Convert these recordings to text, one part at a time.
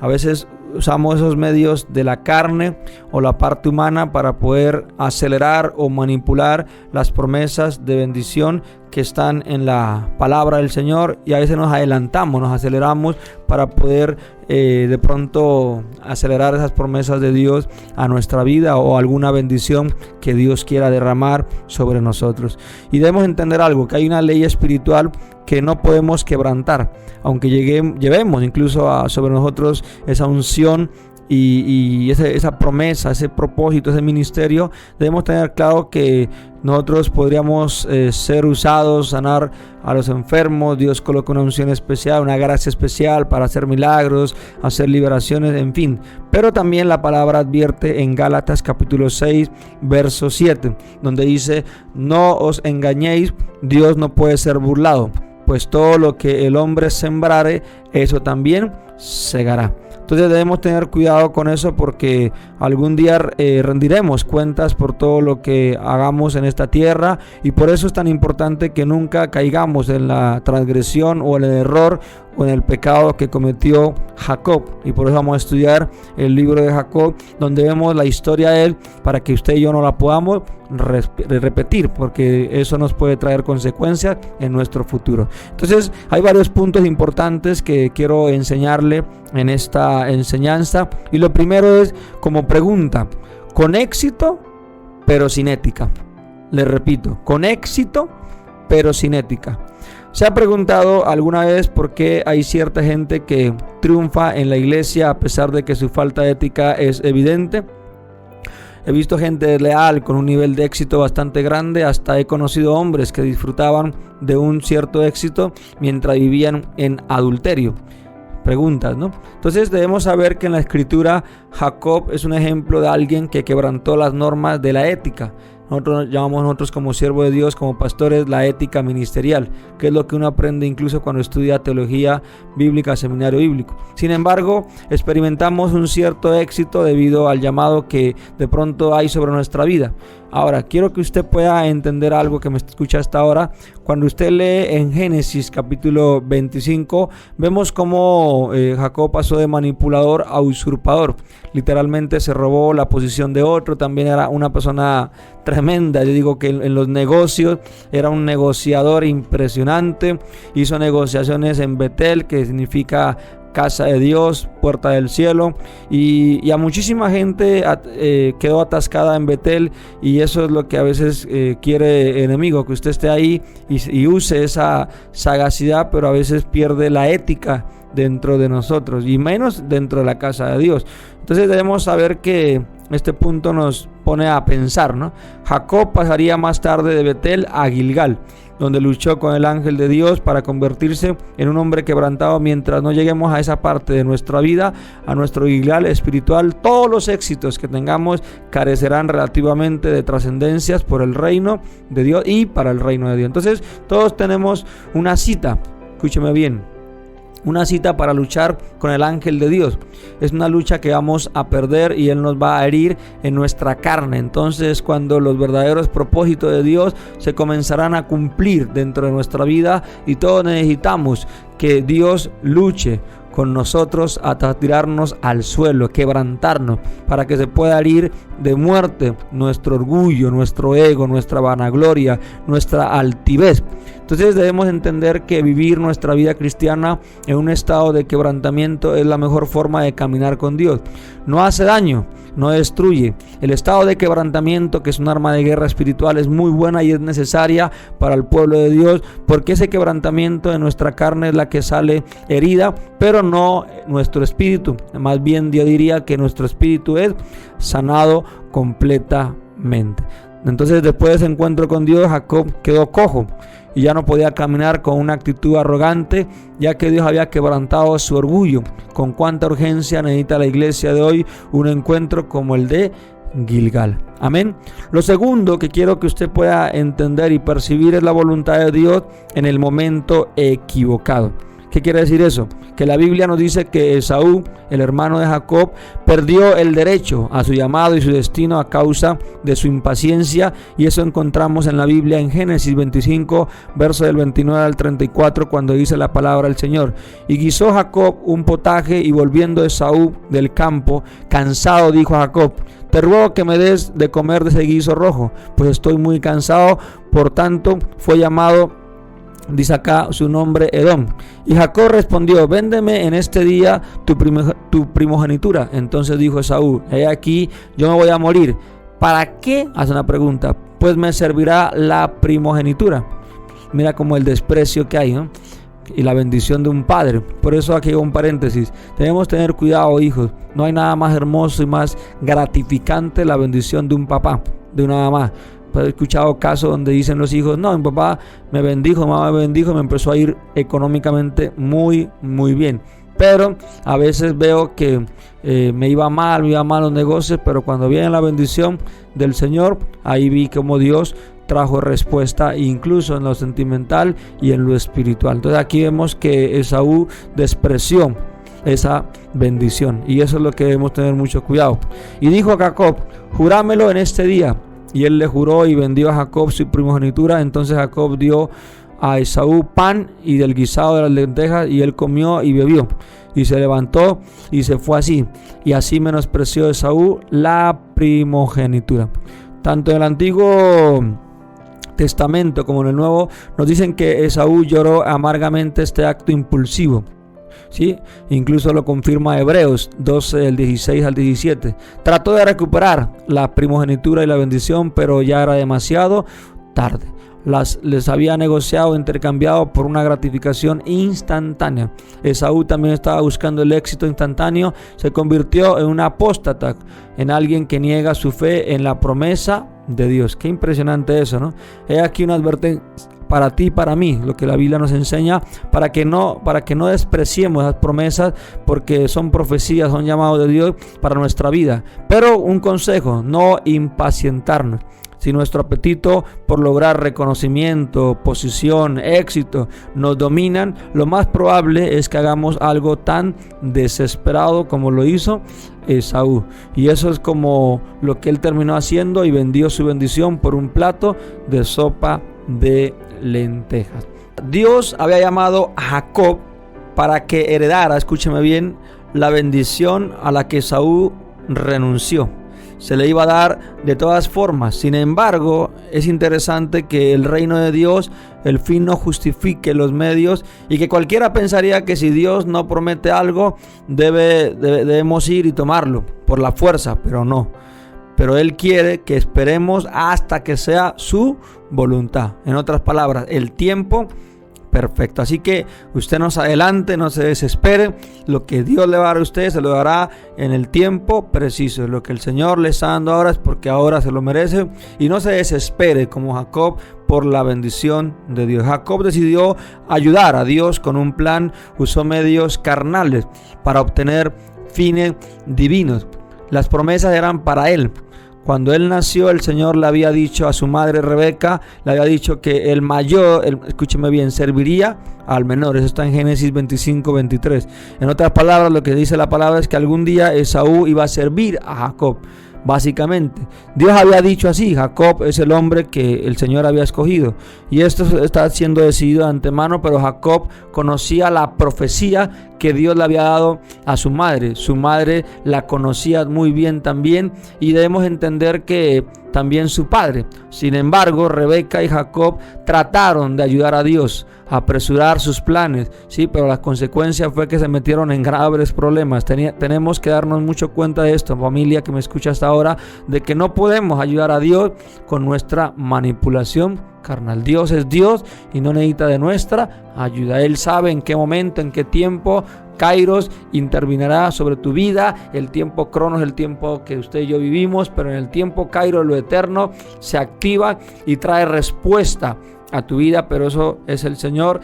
A veces usamos esos medios de la carne o la parte humana para poder acelerar o manipular las promesas de bendición que están en la palabra del Señor, y a veces nos adelantamos, nos aceleramos para poder de pronto acelerar esas promesas de Dios a nuestra vida o alguna bendición que Dios quiera derramar sobre nosotros. Y debemos entender algo, que hay una ley espiritual que no podemos quebrantar, aunque llevemos incluso sobre nosotros esa unción y esa promesa, ese propósito, ese ministerio. Debemos tener claro que nosotros podríamos ser usados, sanar a los enfermos. Dios coloca una unción especial, una gracia especial para hacer milagros, hacer liberaciones, en fin. Pero también la palabra advierte en Gálatas capítulo 6, verso 7, donde dice: no os engañéis, Dios no puede ser burlado, pues todo lo que el hombre sembrare, eso también segará. Entonces debemos tener cuidado con eso, porque algún día rendiremos cuentas por todo lo que hagamos en esta tierra, y por eso es tan importante que nunca caigamos en la transgresión o en el error o en el pecado que cometió Jacob. Y por eso vamos a estudiar el libro de Jacob, donde vemos la historia de él, para que usted y yo no la podamos repetir, porque eso nos puede traer consecuencias en nuestro futuro. Entonces hay varios puntos importantes que quiero enseñarle en esta enseñanza, y lo primero es como pregunta: con éxito pero sin ética. Le repito, con éxito pero sin ética. ¿Se ha preguntado alguna vez por qué hay cierta gente que triunfa en la iglesia a pesar de que su falta de ética es evidente? He visto gente leal con un nivel de éxito bastante grande, hasta he conocido hombres que disfrutaban de un cierto éxito mientras vivían en adulterio. Preguntas, ¿no? Entonces debemos saber que en la escritura Jacob es un ejemplo de alguien que quebrantó las normas de la ética. Nosotros llamamos como siervo de Dios, como pastores, la ética ministerial, que es lo que uno aprende incluso cuando estudia teología bíblica, seminario bíblico. Sin embargo, experimentamos un cierto éxito debido al llamado que de pronto hay sobre nuestra vida. Ahora, quiero que usted pueda entender algo que me escucha hasta ahora. Cuando usted lee en Génesis capítulo 25, vemos cómo Jacob pasó de manipulador a usurpador. Literalmente se robó la posición de otro. También era una persona tremenda. Yo digo que en los negocios era un negociador impresionante. Hizo negociaciones en Betel, que significa casa de Dios, puerta del cielo, y a muchísima gente quedó atascada en Betel, y eso es lo que a veces quiere el enemigo, que usted esté ahí y use esa sagacidad, pero a veces pierde la ética dentro de nosotros, y menos dentro de la casa de Dios. Entonces debemos saber que este punto nos pone a pensar, ¿no? Jacob pasaría más tarde de Betel a Gilgal, donde luchó con el ángel de Dios para convertirse en un hombre quebrantado. Mientras no lleguemos a esa parte de nuestra vida, a nuestro Gilgal espiritual, todos los éxitos que tengamos carecerán relativamente de trascendencias por el reino de Dios y para el reino de Dios. Entonces todos tenemos una cita, escúcheme bien, una cita para luchar con el ángel de Dios. Es una lucha que vamos a perder, y Él nos va a herir en nuestra carne. Entonces, cuando los verdaderos propósitos de Dios se comenzarán a cumplir dentro de nuestra vida, y todos necesitamos que Dios luche con nosotros hasta tirarnos al suelo, quebrantarnos, para que se pueda herir de muerte nuestro orgullo, nuestro ego, nuestra vanagloria, nuestra altivez. Entonces debemos entender que vivir nuestra vida cristiana en un estado de quebrantamiento es la mejor forma de caminar con Dios. No hace daño, no destruye. El estado de quebrantamiento, que es un arma de guerra espiritual, es muy buena y es necesaria para el pueblo de Dios, porque ese quebrantamiento de nuestra carne es la que sale herida, pero no nuestro espíritu. Más bien yo diría que nuestro espíritu es sanado completamente. Entonces, después de ese encuentro con Dios, Jacob quedó cojo y ya no podía caminar con una actitud arrogante, ya que Dios había quebrantado su orgullo. Con cuánta urgencia necesita la iglesia de hoy un encuentro como el de Gilgal. Amén. Lo segundo que quiero que usted pueda entender y percibir es la voluntad de Dios en el momento equivocado. ¿Qué quiere decir eso? Que la Biblia nos dice que Esaú, el hermano de Jacob, perdió el derecho a su llamado y su destino a causa de su impaciencia, y eso encontramos en la Biblia en Génesis 25, verso del 29 al 34, cuando dice la palabra del Señor: y guisó Jacob un potaje, y volviendo Esaú del campo, cansado, dijo a Jacob: te ruego que me des de comer de ese guiso rojo, pues estoy muy cansado. Por tanto fue llamado, dice acá, su nombre Edom. Y Jacob respondió: véndeme en este día tu primogenitura. Entonces dijo Esaú: he aquí, yo me voy a morir. ¿Para qué? Hace una pregunta. Pues me servirá la primogenitura. Mira como el desprecio que hay, ¿no? Y la bendición de un padre. Por eso aquí hago un paréntesis: debemos tener cuidado, hijos. No hay nada más hermoso y más gratificante la bendición de un papá, de una mamá. He escuchado casos donde dicen los hijos: no, mi papá me bendijo, mi mamá me bendijo, y me empezó a ir económicamente muy bien. Pero a veces veo que me iba mal los negocios, pero cuando viene la bendición del Señor, ahí vi como Dios trajo respuesta, incluso en lo sentimental y en lo espiritual. Entonces aquí vemos que Esaú despreció esa bendición, y eso es lo que debemos tener mucho cuidado. Y dijo a Jacob: jurámelo en este día. Y él le juró y vendió a Jacob su primogenitura. Entonces Jacob dio a Esaú pan y del guisado de las lentejas, y él comió y bebió, y se levantó y se fue así. Y así menospreció Esaú la primogenitura. Tanto en el Antiguo Testamento como en el Nuevo nos dicen que Esaú lloró amargamente este acto impulsivo. ¿Sí? Incluso lo confirma Hebreos 12, del 16 al 17. Trató de recuperar la primogenitura y la bendición, pero ya era demasiado tarde. Les había negociado, intercambiado por una gratificación instantánea. Esaú también estaba buscando el éxito instantáneo. Se convirtió en un apóstata, en alguien que niega su fe en la promesa de Dios. Qué impresionante eso, ¿no? He aquí una advertencia para ti y para mí, lo que la Biblia nos enseña, para que no despreciemos las promesas, porque son profecías, son llamados de Dios para nuestra vida. Pero un consejo: no impacientarnos. Si nuestro apetito por lograr reconocimiento, posición, éxito nos dominan, lo más probable es que hagamos algo tan desesperado como lo hizo Esaú. Y eso es como lo que él terminó haciendo, y vendió su bendición por un plato de sopa de lentejas. Dios había llamado a Jacob para que heredara, escúcheme bien, la bendición a la que Esaú renunció. Se le iba a dar de todas formas. Sin embargo, es interesante que el reino de Dios, el fin no justifique los medios, y que cualquiera pensaría que si Dios no promete algo, debemos ir y tomarlo por la fuerza, pero no. Pero Él quiere que esperemos hasta que sea su voluntad. En otras palabras, el tiempo perfecto. Así que usted no se adelante, no se desespere. Lo que Dios le va a dar a usted se lo dará en el tiempo preciso. Lo que el Señor le está dando ahora es porque ahora se lo merece. Y no se desespere como Jacob por la bendición de Dios. Jacob decidió ayudar a Dios con un plan. Usó medios carnales para obtener fines divinos. Las promesas eran para él. Cuando él nació, el Señor le había dicho a su madre Rebeca, le había dicho que el mayor, escúcheme bien, serviría al menor. Eso está en Génesis 25, 23. En otras palabras, lo que dice la palabra es que algún día Esaú iba a servir a Jacob. Básicamente, Dios había dicho así: Jacob es el hombre que el Señor había escogido, y esto está siendo decidido de antemano. Pero Jacob conocía la profecía que Dios le había dado a su madre. Su madre la conocía muy bien también, y debemos entender que también su padre. Sin embargo, Rebeca y Jacob trataron de ayudar a Dios a apresurar sus planes, sí, pero la consecuencia fue que se metieron en graves problemas. Tenemos que darnos mucho cuenta de esto, familia que me escucha hasta ahora, de que no podemos ayudar a Dios con nuestra manipulación carnal. Dios es Dios y no necesita de nuestra ayuda. Él sabe en qué momento, en qué tiempo Kairos intervinirá sobre tu vida. El tiempo Cronos es el tiempo que usted y yo vivimos, pero en el tiempo Kairos, lo eterno, se activa y trae respuesta a tu vida. Pero eso es el Señor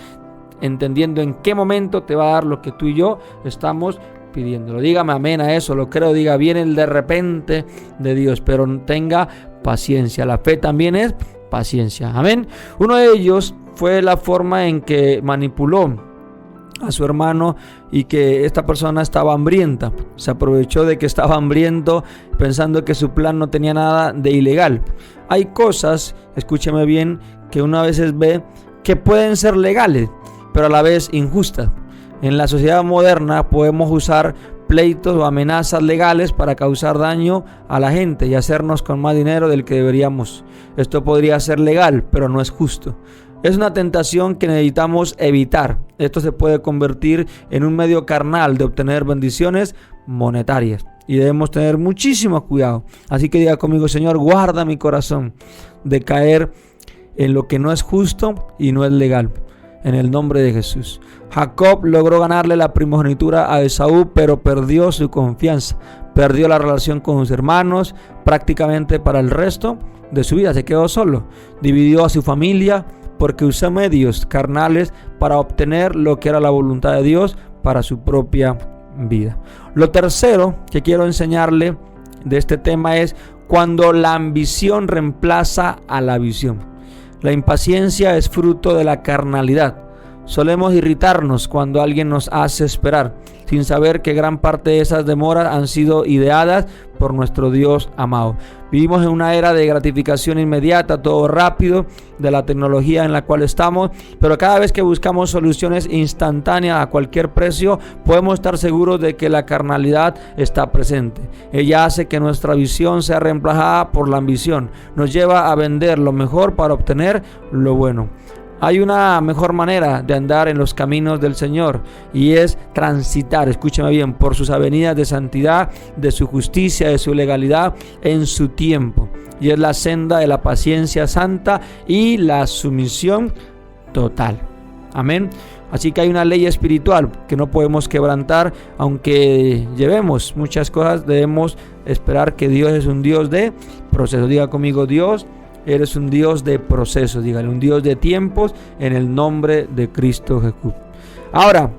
entendiendo en qué momento te va a dar lo que tú y yo estamos pidiéndolo. Dígame amén a eso, lo creo. Diga: viene el de repente de Dios, pero tenga paciencia. La fe también es paciencia. Amén. Uno de ellos fue la forma en que manipuló a su hermano y que esta persona estaba hambrienta. Se aprovechó de que estaba hambriento pensando que su plan no tenía nada de ilegal. Hay cosas, escúcheme bien, que uno a veces ve que pueden ser legales, pero a la vez injustas. En la sociedad moderna podemos usar pleitos o amenazas legales para causar daño a la gente y hacernos con más dinero del que deberíamos. Esto podría ser legal, pero no es justo. Es una tentación que necesitamos evitar. Esto se puede convertir en un medio carnal de obtener bendiciones monetarias y debemos tener muchísimo cuidado. Así que diga conmigo: Señor, guarda mi corazón de caer en lo que no es justo y no es legal, en el nombre de Jesús. Jacob logró ganarle la primogenitura a Esaú, pero perdió su confianza, perdió la relación con sus hermanos. Prácticamente para el resto de su vida se quedó solo. Dividió a su familia porque usó medios carnales para obtener lo que era la voluntad de Dios para su propia vida. Lo tercero que quiero enseñarle de este tema es cuando la ambición reemplaza a la visión. La impaciencia es fruto de la carnalidad. Solemos irritarnos cuando alguien nos hace esperar, sin saber que gran parte de esas demoras han sido ideadas por nuestro Dios amado. Vivimos en una era de gratificación inmediata, todo rápido, de la tecnología en la cual estamos, pero cada vez que buscamos soluciones instantáneas a cualquier precio, podemos estar seguros de que la carnalidad está presente. Ella hace que nuestra visión sea reemplazada por la ambición. Nos lleva a vender lo mejor para obtener lo bueno. Hay una mejor manera de andar en los caminos del Señor y es transitar, escúcheme bien, por sus avenidas de santidad, de su justicia, de su legalidad en su tiempo. Y es la senda de la paciencia santa y la sumisión total. Amén. Así que hay una ley espiritual que no podemos quebrantar, aunque llevemos muchas cosas. Debemos esperar que Dios es un Dios de proceso. Diga conmigo: Dios, eres un Dios de procesos, dígale, un Dios de tiempos, en el nombre de Cristo Jesús. Ahora,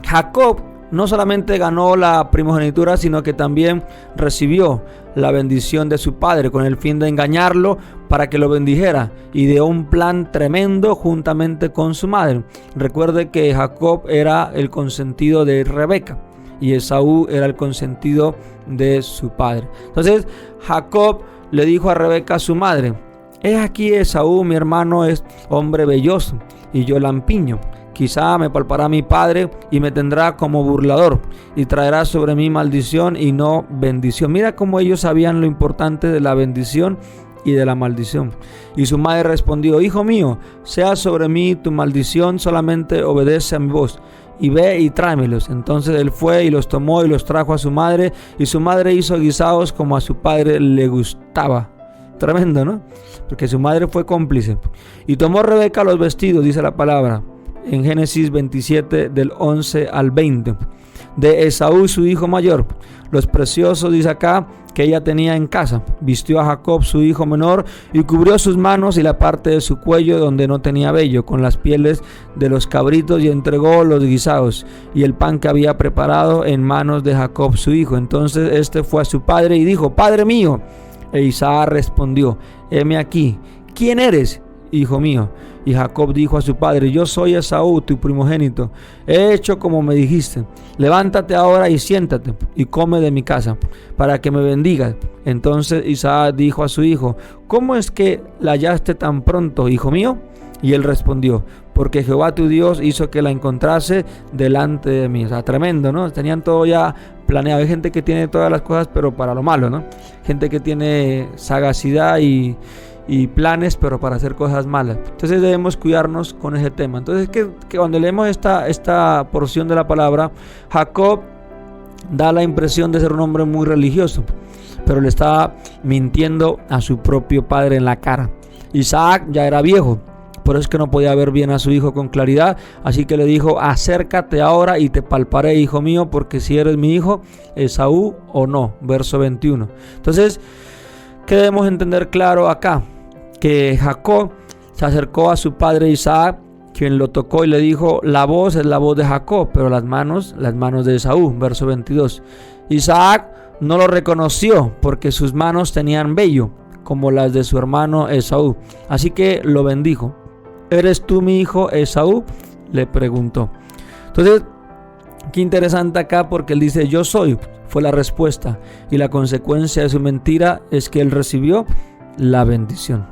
Jacob no solamente ganó la primogenitura, sino que también recibió la bendición de su padre con el fin de engañarlo para que lo bendijera, y de un plan tremendo juntamente con su madre. Recuerde que Jacob era el consentido de Rebeca y Esaú era el consentido de su padre. Entonces Jacob le dijo a Rebeca, su madre: he aquí Esaú, mi hermano, es hombre velloso y yo lampiño. Quizá me palpará mi padre y me tendrá como burlador y traerá sobre mí maldición y no bendición. Mira cómo ellos sabían lo importante de la bendición y de la maldición. Y su madre respondió: hijo mío, sea sobre mí tu maldición, solamente obedece a mi voz y ve y tráemelos. Entonces él fue y los tomó y los trajo a su madre, y su madre hizo guisados como a su padre le gustaba. Tremendo, ¿no? Porque su madre fue cómplice. Y tomó Rebeca los vestidos, dice la palabra en Génesis 27 del 11 al 20, de Esaú su hijo mayor, los preciosos, dice acá, que ella tenía en casa. Vistió a Jacob su hijo menor y cubrió sus manos y la parte de su cuello donde no tenía vello con las pieles de los cabritos, y entregó los guisados y el pan que había preparado en manos de Jacob su hijo. Entonces este fue a su padre y dijo: Padre mío. E Isaac respondió: heme aquí, ¿quién eres, hijo mío? Y Jacob dijo a su padre: yo soy Esaú, tu primogénito. He hecho como me dijiste. Levántate ahora y siéntate y come de mi casa, para que me bendigas. Entonces Isaac dijo a su hijo: ¿cómo es que la hallaste tan pronto, hijo mío? Y él respondió: porque Jehová tu Dios hizo que la encontrase delante de mí. O sea, tremendo, ¿no? Tenían todo ya planeado. Hay gente que tiene todas las cosas, pero para lo malo, ¿no? Gente que tiene sagacidad y planes, pero para hacer cosas malas. Entonces debemos cuidarnos con ese tema. Entonces que cuando leemos esta porción de la palabra, Jacob da la impresión de ser un hombre muy religioso, pero le estaba mintiendo a su propio padre en la cara. Isaac ya era viejo, por eso es que no podía ver bien a su hijo con claridad, así que le dijo: acércate ahora y te palparé, hijo mío, porque si eres mi hijo Esaú o no. Verso 21. Entonces, ¿qué debemos entender claro acá? Que Jacob se acercó a su padre Isaac, quien lo tocó y le dijo: la voz es la voz de Jacob, pero las manos de Esaú. Verso 22. Isaac no lo reconoció porque sus manos tenían vello, como las de su hermano Esaú, así que lo bendijo. ¿Eres tú mi hijo Esaú?, le preguntó. Entonces, qué interesante acá, porque él dice yo soy, fue la respuesta, y la consecuencia de su mentira es que él recibió la bendición.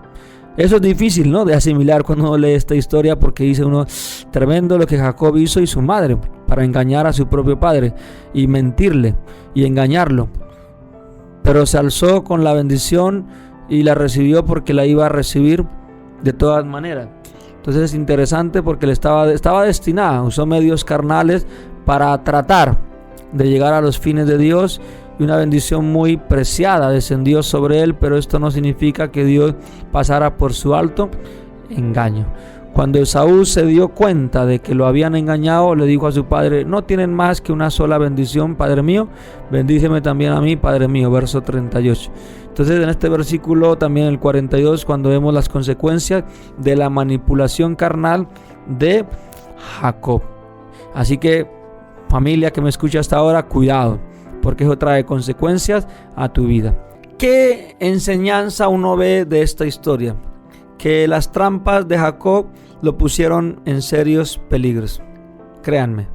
Eso es difícil, ¿no?, de asimilar cuando uno lee esta historia, porque dice uno, tremendo lo que Jacob hizo y su madre para engañar a su propio padre y mentirle y engañarlo, pero se alzó con la bendición y la recibió porque la iba a recibir de todas maneras. Entonces es interesante porque él estaba destinada, usó medios carnales para tratar de llegar a los fines de Dios, y una bendición muy preciada descendió sobre él, pero esto no significa que Dios pasara por su alto engaño. Cuando Esaú se dio cuenta de que lo habían engañado, le dijo a su padre, no tienen más que una sola bendición, padre mío, bendíceme también a mí, padre mío, verso 38. Entonces en este versículo, también el 42, cuando vemos las consecuencias de la manipulación carnal de Jacob. Así que, familia que me escucha hasta ahora, cuidado, porque eso trae consecuencias a tu vida. ¿Qué enseñanza uno ve de esta historia? Que las trampas de Jacob lo pusieron en serios peligros. Créanme,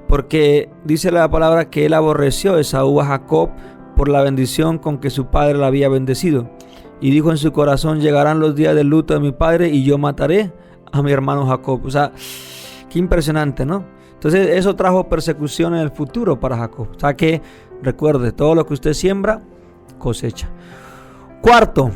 porque dice la palabra que él aborreció Esaú a Jacob por la bendición con que su padre la había bendecido, y dijo en su corazón, llegarán los días del luto de mi padre y yo mataré a mi hermano Jacob. O sea, qué impresionante, ¿no? Entonces eso trajo persecución en el futuro para Jacob. O sea que recuerde, todo lo que usted siembra, cosecha. Cuarto,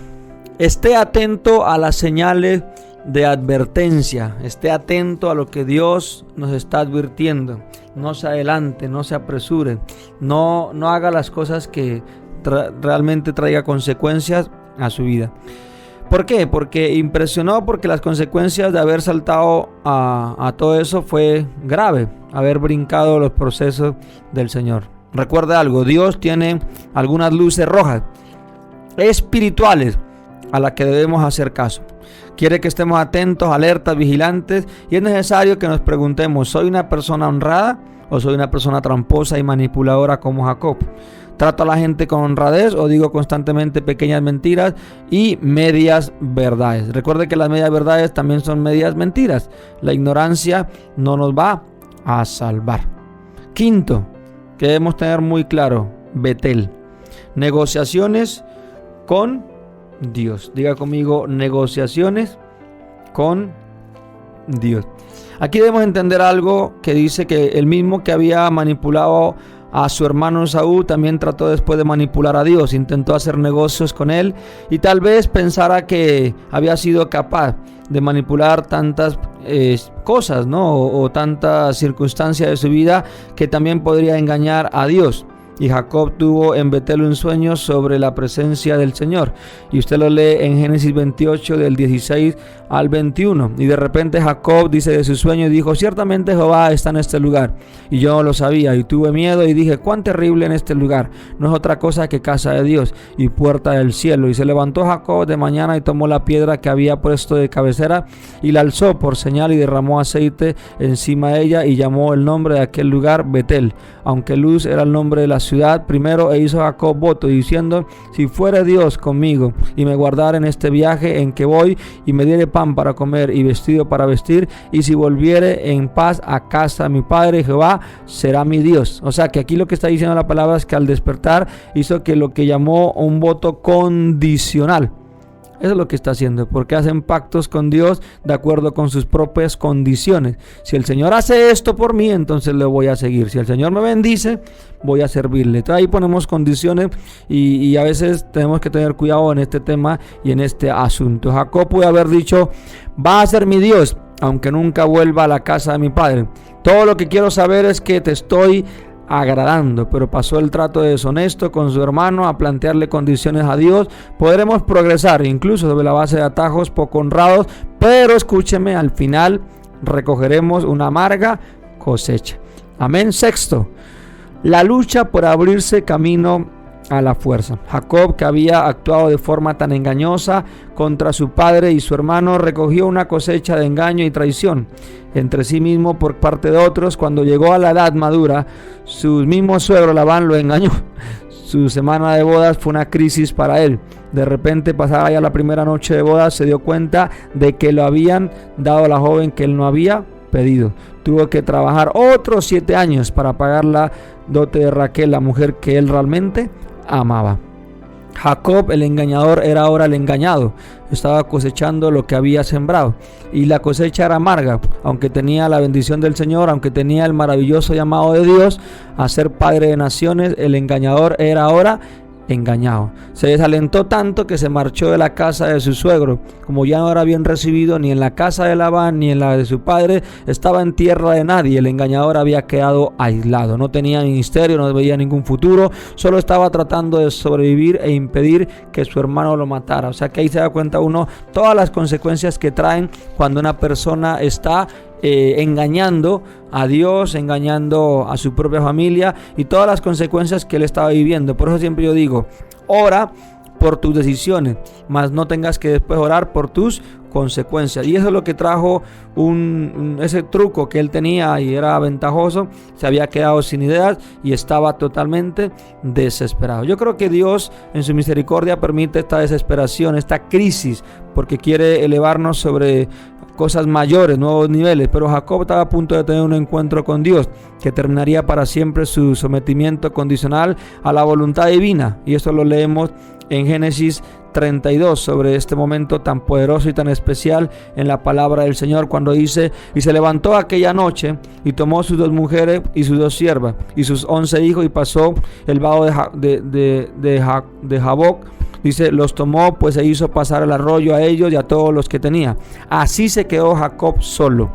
esté atento a las señales de advertencia. Esté atento a lo que Dios nos está advirtiendo. No se adelante, no se apresure. No haga las cosas que realmente traiga consecuencias a su vida. ¿Por qué? Porque impresionó, porque las consecuencias de haber saltado a todo eso fue grave. Haber brincado los procesos del Señor. Recuerde algo, Dios tiene algunas luces rojas espirituales a las que debemos hacer caso. Quiere que estemos atentos, alertas, vigilantes, y es necesario que nos preguntemos, ¿soy una persona honrada o soy una persona tramposa y manipuladora como Jacob? ¿Trato a la gente con honradez o digo constantemente pequeñas mentiras y medias verdades? Recuerde que las medias verdades también son medias mentiras. La ignorancia no nos va a salvar. Quinto, que debemos tener muy claro, Betel. Negociaciones con Dios. Diga conmigo, negociaciones con Dios. Aquí debemos entender algo que dice que el mismo que había manipulado a su hermano Esaú también trató después de manipular a Dios, intentó hacer negocios con él y tal vez pensara que había sido capaz de manipular tantas cosas, ¿no? O tantas circunstancias de su vida que también podría engañar a Dios. Y Jacob tuvo en Betel un sueño sobre la presencia del Señor. Y usted lo lee en Génesis 28 del 16 al 21. Y de repente Jacob dice de su sueño y dijo, ciertamente Jehová está en este lugar. Y yo no lo sabía y tuve miedo y dije, cuán terrible en este lugar. No es otra cosa que casa de Dios y puerta del cielo. Y se levantó Jacob de mañana y tomó la piedra que había puesto de cabecera y la alzó por señal y derramó aceite encima de ella y llamó el nombre de aquel lugar Betel, aunque Luz era el nombre de la ciudad primero, e hizo Jacob voto diciendo, si fuere Dios conmigo y me guardara en este viaje en que voy y me diere pan para comer y vestido para vestir, y si volviere en paz a casa de mi padre, Jehová será mi Dios. O sea que aquí lo que está diciendo la palabra es que al despertar hizo que lo que llamó un voto condicional. Eso es lo que está haciendo, porque hacen pactos con Dios de acuerdo con sus propias condiciones. Si el Señor hace esto por mí, entonces le voy a seguir. Si el Señor me bendice, voy a servirle. Entonces ahí ponemos condiciones y a veces tenemos que tener cuidado en este tema y en este asunto. Jacob puede haber dicho, va a ser mi Dios, aunque nunca vuelva a la casa de mi padre. Todo lo que quiero saber es que te estoy agradando, pero pasó el trato deshonesto con su hermano a plantearle condiciones a Dios. Podremos progresar incluso sobre la base de atajos poco honrados, pero escúcheme, al final recogeremos una amarga cosecha. Amén. Sexto, la lucha por abrirse camino a la fuerza. Jacob, que había actuado de forma tan engañosa contra su padre y su hermano, recogió una cosecha de engaño y traición entre sí mismo por parte de otros. Cuando llegó a la edad madura, su mismo suegro Labán lo engañó. Su semana de bodas fue una crisis para él. De repente, pasada ya la primera noche de bodas, se dio cuenta de que lo habían dado a la joven que él no había pedido. Tuvo que trabajar otros 7 años para pagar la dote de Raquel, la mujer que él realmente amaba. Jacob, el engañador, era ahora el engañado. Estaba cosechando lo que había sembrado. Y la cosecha era amarga. Aunque tenía la bendición del Señor, aunque tenía el maravilloso llamado de Dios a ser padre de naciones, el engañador era ahora engañado. Se desalentó tanto que se marchó de la casa de su suegro. Como ya no era bien recibido ni en la casa de Labán ni en la de su padre, estaba en tierra de nadie. El engañador había quedado aislado. No tenía ministerio, no veía ningún futuro. Solo estaba tratando de sobrevivir e impedir que su hermano lo matara. O sea que ahí se da cuenta uno todas las consecuencias que traen cuando una persona está engañando a Dios, engañando a su propia familia y todas las consecuencias que él estaba viviendo. Por eso siempre yo digo, ora por tus decisiones, mas no tengas que después orar por tus consecuencias. Y eso es lo que trajo ese truco que él tenía y era ventajoso. Se había quedado sin ideas y estaba totalmente desesperado. Yo creo que Dios en su misericordia permite esta desesperación, esta crisis, porque quiere elevarnos sobre cosas mayores, nuevos niveles. Pero Jacob estaba a punto de tener un encuentro con Dios que terminaría para siempre su sometimiento condicional a la voluntad divina, y eso lo leemos en Génesis 32, sobre este momento tan poderoso y tan especial en la palabra del Señor, cuando dice: y se levantó aquella noche y tomó sus 2 mujeres y sus 2 siervas y sus 11 hijos y pasó el vado de Jaboc. Dice, los tomó pues e hizo pasar el arroyo a ellos y a todos los que tenía. Así se quedó Jacob solo,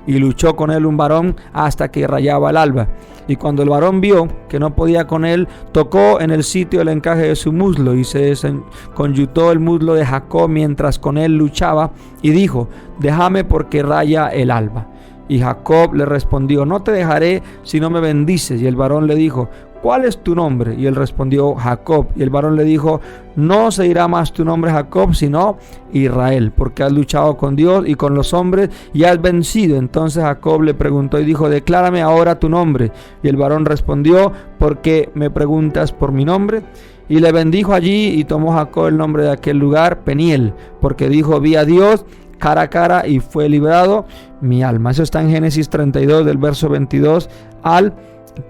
y luchó con él un varón hasta que rayaba el alba. Y cuando el varón vio que no podía con él, tocó en el sitio el encaje de su muslo, y se desenconyutó el muslo de Jacob mientras con él luchaba, y dijo: déjame, porque raya el alba. Y Jacob le respondió: no te dejaré si no me bendices. Y el varón le dijo: ¿cuál es tu nombre? Y él respondió: Jacob. Y el varón le dijo: no se dirá más tu nombre Jacob, sino Israel, porque has luchado con Dios y con los hombres y has vencido. Entonces Jacob le preguntó y dijo: declárame ahora tu nombre. Y el varón respondió: ¿por qué me preguntas por mi nombre? Y le bendijo allí, y tomó Jacob el nombre de aquel lugar Peniel, porque dijo: vi a Dios cara a cara y fue librado mi alma. Eso está en Génesis 32, del verso 22 al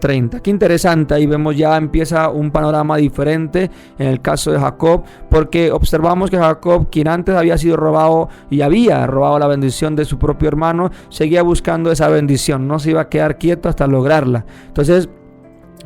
30. Qué interesante. Ahí vemos, ya empieza un panorama diferente en el caso de Jacob, porque observamos que Jacob, quien antes había sido robado y había robado la bendición de su propio hermano, seguía buscando esa bendición, no se iba a quedar quieto hasta lograrla. Entonces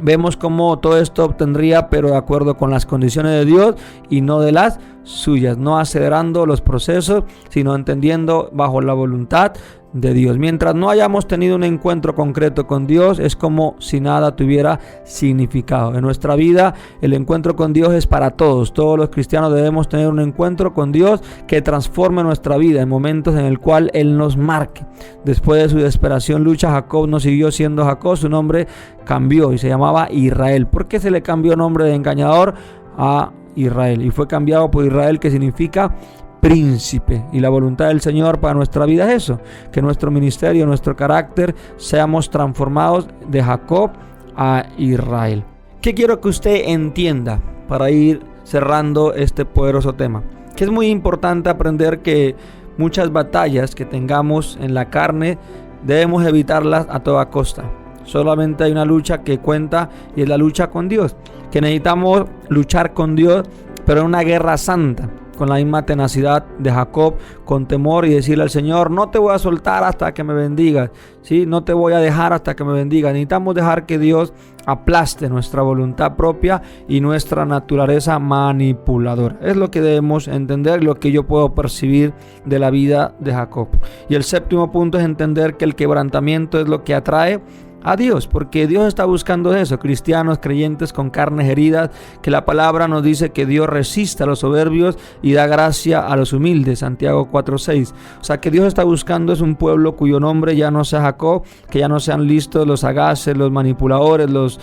vemos cómo todo esto obtendría, pero de acuerdo con las condiciones de Dios y no de las suyas, no acelerando los procesos, sino entendiendo bajo la voluntad de Dios. Mientras no hayamos tenido un encuentro concreto con Dios, es como si nada tuviera significado. En nuestra vida, el encuentro con Dios es para todos. Todos los cristianos debemos tener un encuentro con Dios que transforme nuestra vida en momentos en el cual Él nos marque. Después de su desesperación lucha, Jacob no siguió siendo Jacob, su nombre cambió y se llamaba Israel. ¿Por qué se le cambió nombre de engañador a Israel? Y fue cambiado por Israel, que significa príncipe. Y la voluntad del Señor para nuestra vida es eso, que nuestro ministerio, nuestro carácter, seamos transformados de Jacob a Israel. ¿Qué quiero que usted entienda para ir cerrando este poderoso tema? Que es muy importante aprender que muchas batallas que tengamos en la carne debemos evitarlas a toda costa. Solamente hay una lucha que cuenta, y es la lucha con Dios, que necesitamos luchar con Dios, pero en una guerra santa, con la misma tenacidad de Jacob, con temor, y decirle al Señor: no te voy a soltar hasta que me bendigas, ¿sí? No te voy a dejar hasta que me bendigas. Necesitamos dejar que Dios aplaste nuestra voluntad propia y nuestra naturaleza manipuladora. Es lo que debemos entender, lo que yo puedo percibir de la vida de Jacob. Y el séptimo punto es entender que el quebrantamiento es lo que atrae a Dios, porque Dios está buscando eso, cristianos, creyentes con carnes heridas, que la palabra nos dice que Dios resiste a los soberbios y da gracia a los humildes, Santiago 4:6. O sea, que Dios está buscando es un pueblo cuyo nombre ya no sea Jacob, que ya no sean listos los sagaces, los manipuladores, los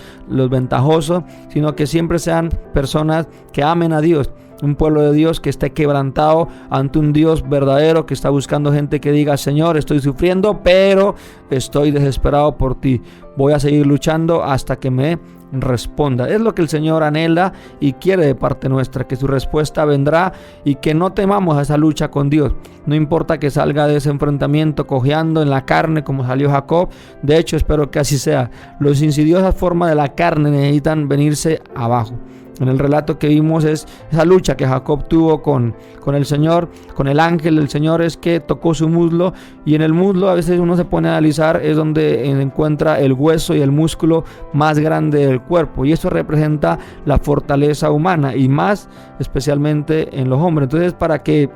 ventajosos, sino que siempre sean personas que amen a Dios. Un pueblo de Dios que esté quebrantado ante un Dios verdadero, que está buscando gente que diga: Señor, estoy sufriendo, pero estoy desesperado por ti. Voy a seguir luchando hasta que me responda. Es lo que el Señor anhela y quiere de parte nuestra, que su respuesta vendrá y que no temamos a esa lucha con Dios. No importa que salga de ese enfrentamiento cojeando en la carne como salió Jacob. De hecho, espero que así sea. Los insidiosas formas de la carne necesitan venirse abajo. En el relato que vimos es esa lucha que Jacob tuvo con el Señor, con el ángel del Señor, es que tocó su muslo, y en el muslo a veces uno se pone a analizar, es donde encuentra el hueso y el músculo más grande del cuerpo, y eso representa la fortaleza humana y más especialmente en los hombres. Entonces, para que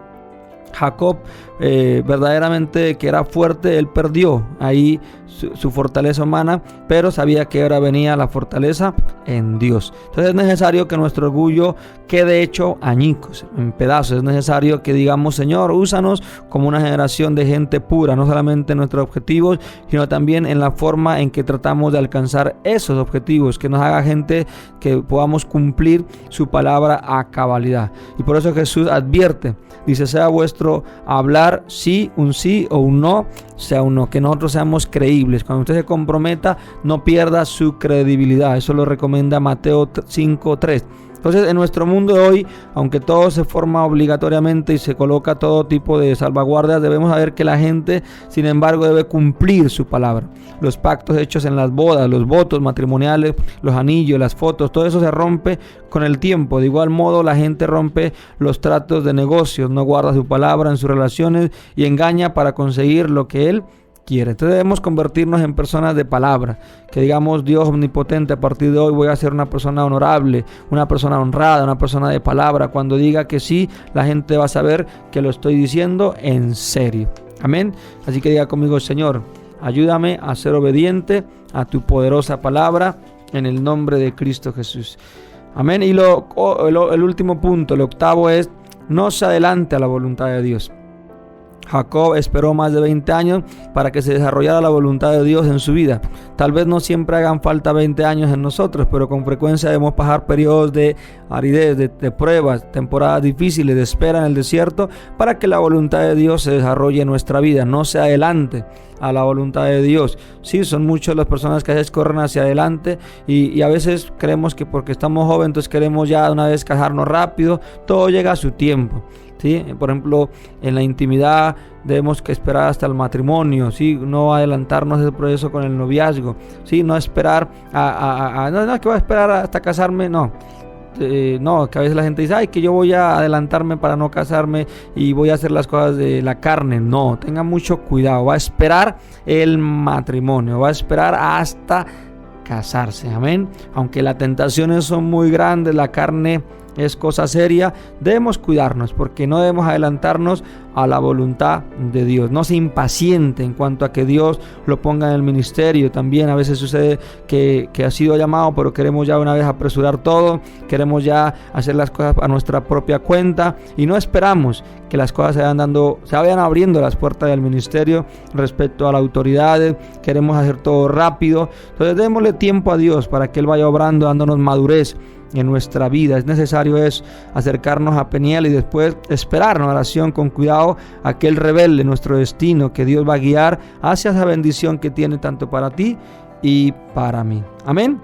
Jacob verdaderamente que era fuerte, él perdió ahí su fortaleza humana, pero sabía que ahora venía la fortaleza en Dios. Entonces es necesario que nuestro orgullo quede hecho añicos, en pedazos. Es necesario que digamos: Señor, úsanos como una generación de gente pura, no solamente en nuestros objetivos, sino también en la forma en que tratamos de alcanzar esos objetivos, que nos haga gente que podamos cumplir su palabra a cabalidad. Y por eso Jesús advierte, dice: sea vuestro hablar sí, un sí, o un no, sea un no, que nosotros seamos creíbles. Cuando usted se comprometa, no pierda su credibilidad. Eso lo recomienda Mateo 5:3. Entonces, en nuestro mundo de hoy, aunque todo se forma obligatoriamente y se coloca todo tipo de salvaguardas, debemos saber que la gente, sin embargo, debe cumplir su palabra. Los pactos hechos en las bodas, los votos matrimoniales, los anillos, las fotos, todo eso se rompe con el tiempo. De igual modo, la gente rompe los tratos de negocios, no guarda su palabra en sus relaciones y engaña para conseguir lo que él quiere. Entonces debemos convertirnos en personas de palabra, que digamos: Dios omnipotente, a partir de hoy voy a ser una persona honorable, una persona honrada, una persona de palabra. Cuando diga que sí, la gente va a saber que lo estoy diciendo en serio. Amén. Así que diga conmigo: Señor, ayúdame a ser obediente a tu poderosa palabra, en el nombre de Cristo Jesús. Amén. Y el último punto, el octavo, es: no se adelante a la voluntad de Dios. Jacob esperó más de 20 años para que se desarrollara la voluntad de Dios en su vida. Tal vez no siempre hagan falta 20 años en nosotros, pero con frecuencia debemos pasar periodos de aridez, de pruebas, temporadas difíciles, de espera en el desierto, para que la voluntad de Dios se desarrolle en nuestra vida. No se adelante a la voluntad de Dios. Sí, son muchas las personas que a veces corren hacia adelante y a veces creemos que porque estamos jóvenes, entonces queremos ya de una vez casarnos rápido. Todo llega a su tiempo. ¿Sí? Por ejemplo, en la intimidad debemos que esperar hasta el matrimonio, ¿sí? No adelantarnos ese proceso con el noviazgo, ¿sí? No esperar no, que voy a esperar hasta casarme, no. No, que a veces la gente dice: ay, que yo voy a adelantarme para no casarme y voy a hacer las cosas de la carne. No, tenga mucho cuidado. Va a esperar el matrimonio, va a esperar hasta casarse. Amén. Aunque las tentaciones son muy grandes, la carne es cosa seria, debemos cuidarnos, porque no debemos adelantarnos a la voluntad de Dios. No se impaciente en cuanto a que Dios lo ponga en el ministerio. También a veces sucede que ha sido llamado, pero queremos ya una vez apresurar todo, queremos ya hacer las cosas a nuestra propia cuenta y no esperamos que las cosas se vayan abriendo las puertas del ministerio respecto a las autoridades. Queremos hacer todo rápido. Entonces démosle tiempo a Dios para que Él vaya obrando, dándonos madurez en nuestra vida. Es necesario acercarnos a Peniel y después esperar en oración con cuidado a que Él revele nuestro destino, que Dios va a guiar hacia esa bendición que tiene tanto para ti y para mí. Amén.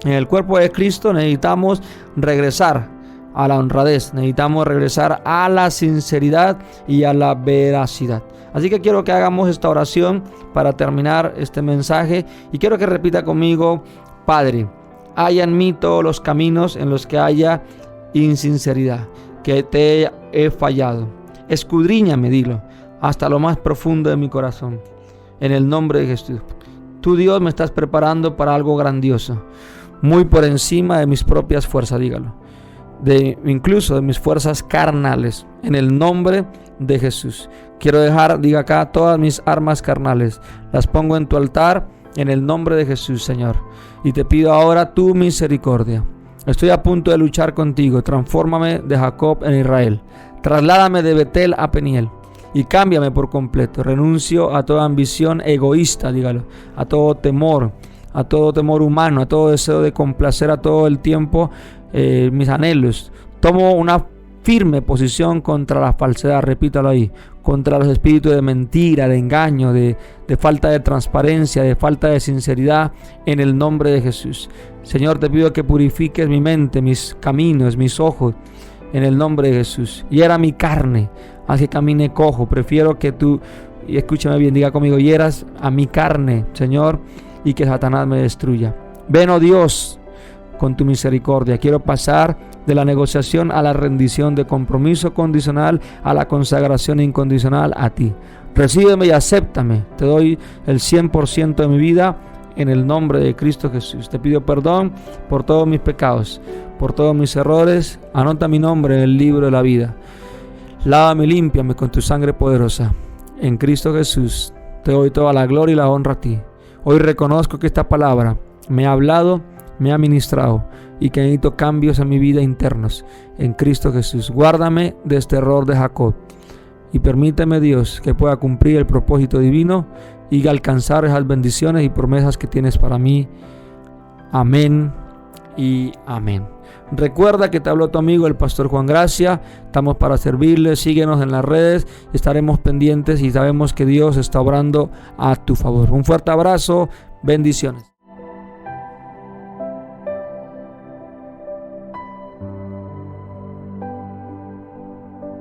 En el cuerpo de Cristo necesitamos regresar a la honradez, necesitamos regresar a la sinceridad y a la veracidad. Así que quiero que hagamos esta oración para terminar este mensaje y quiero que repita conmigo: Padre, haya en mí todos los caminos en los que haya insinceridad, que te he fallado. Escudriñame, dilo, hasta lo más profundo de mi corazón. En el nombre de Jesús. Tú, Dios, me estás preparando para algo grandioso, muy por encima de mis propias fuerzas, dígalo. Incluso de mis fuerzas carnales. En el nombre de Jesús. Quiero dejar, diga acá, todas mis armas carnales. Las pongo en tu altar. En el nombre de Jesús, Señor. Y te pido ahora tu misericordia. Estoy a punto de luchar contigo. Transfórmame de Jacob en Israel. Trasládame de Betel a Peniel. Y cámbiame por completo. Renuncio a toda ambición egoísta, dígalo. A todo temor humano. A todo deseo de complacer a todo el tiempo mis anhelos. Tomo una firme posición contra la falsedad, repítalo ahí, contra los espíritus de mentira, de engaño, de falta de transparencia, de falta de sinceridad, en el nombre de Jesús. Señor, te pido que purifiques mi mente, mis caminos, mis ojos, en el nombre de Jesús. Hiera mi carne, haz que camine cojo. Prefiero que tú, y escúchame bien, diga conmigo, hieras a mi carne, Señor, y que Satanás me destruya. Ven, oh Dios, con tu misericordia. Quiero pasar de la negociación a la rendición, de compromiso condicional a la consagración incondicional a ti. Recíbeme y acéptame. Te doy el 100% de mi vida en el nombre de Cristo Jesús. Te pido perdón por todos mis pecados, por todos mis errores. Anota mi nombre en el libro de la vida. Lávame y límpiame con tu sangre poderosa. En Cristo Jesús te doy toda la gloria y la honra a ti. Hoy reconozco que esta palabra me ha hablado, me ha ministrado y que necesito cambios en mi vida internos. En Cristo Jesús, guárdame de este error de Jacob y permíteme, Dios, que pueda cumplir el propósito divino y alcanzar esas bendiciones y promesas que tienes para mí. Amén y amén. Recuerda que te habló tu amigo el pastor Juan Gracia. Estamos para servirle. Síguenos en las redes, estaremos pendientes y sabemos que Dios está obrando a tu favor. Un fuerte abrazo, bendiciones.